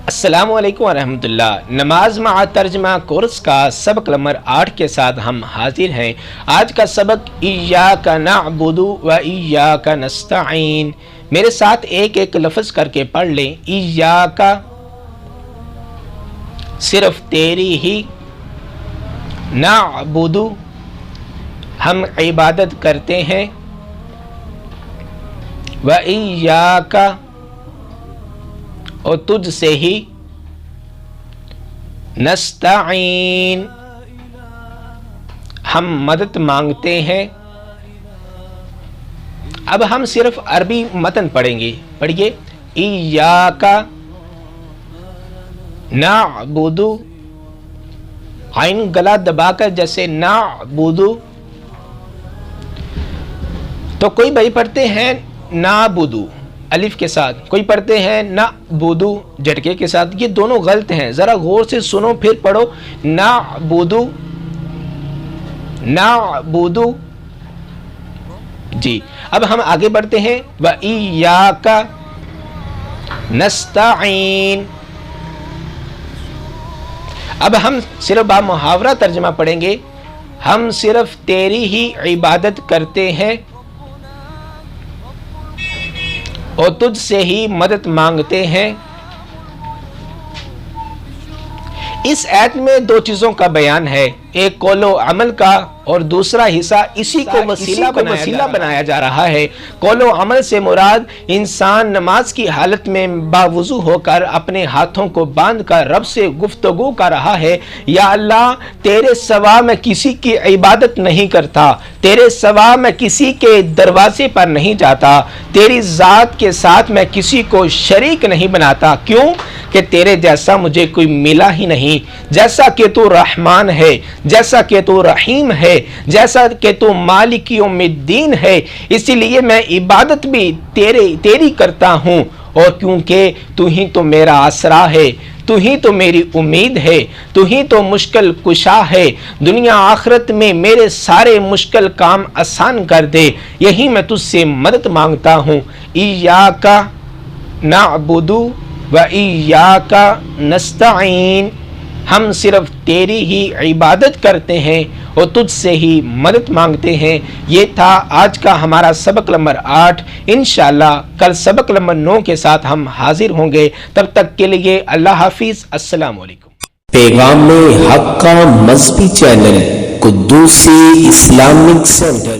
السلام علیکم ورحمۃ اللہ۔ نماز مع ترجمہ کورس کا سبق نمبر 8 کے ساتھ ہم حاضر ہیں۔ آج کا سبق ایاک نعبد و ایاک نستعین۔ میرے ساتھ ایک ایک لفظ کر کے پڑھ لیں۔ ایاک صرف تیری ہی، نعبد ہم عبادت کرتے ہیں، و ایاک اور تجھ سے ہی، نستعین ہم مدد مانگتے ہیں۔ اب ہم صرف عربی متن پڑھیں گے۔ پڑھیے، ایاک نعبد، عین گلا دبا کر جیسے نعبد، تو کوئی بھائی پڑھتے ہیں نعبد الف کے ساتھ، کوئی پڑھتے ہیں نعبد جھٹکے کے ساتھ۔ یہ دونوں غلط ہیں، ذرا غور سے سنو پھر پڑھو۔ نعبد نعبد، جی اب ہم آگے بڑھتے ہیں۔ وَإِيَّاكَ نَسْتَعِينُ، اب ہم صرف با محاورہ ترجمہ پڑھیں گے۔ ہم صرف تیری ہی عبادت کرتے ہیں اور تجھ سے ہی مدد مانگتے ہیں۔ اس آیت میں دو چیزوں کا بیان ہے، ایک قول و عمل کا اور دوسرا حصہ اسی کو وسیلہ بنایا جا رہا ہے۔ قول و عمل سے مراد انسان نماز کی حالت میں باوضو ہو کر اپنے ہاتھوں کو باندھ کر رب سے گفتگو کر رہا ہے، یا اللہ تیرے سوا میں کسی کی عبادت نہیں کرتا، تیرے سوا میں کسی کے دروازے پر نہیں جاتا، تیری ذات کے ساتھ میں کسی کو شریک نہیں بناتا۔ کیوں کہ تیرے جیسا مجھے کوئی ملا ہی نہیں، جیسا کہ تو رحمان ہے، جیسا کہ تو رحیم ہے، جیسا کہ تو مالک یوم الدین ہے، اسی لیے میں عبادت بھی تیری کرتا ہوں، اور کیونکہ تو ہی تو میرا آسرا ہے، تو ہی تو میری امید ہے، تو ہی تو مشکل کشا ہے، دنیا آخرت میں میرے سارے مشکل کام آسان کر دے، یہی میں تجھ سے مدد مانگتا ہوں۔ ایاک نعبد و ایاک نستعین، ہم صرف تیری ہی عبادت کرتے ہیں اور تجھ سے ہی مدد مانگتے ہیں۔ یہ تھا آج کا ہمارا سبق نمبر 8۔ انشاءاللہ کل سبق نمبر 9 کے ساتھ ہم حاضر ہوں گے۔ تب تک کے لیے اللہ حافظ، السلام علیکم۔ پیغام حق کا مذہبی چینل قدوسی اسلامک سینٹر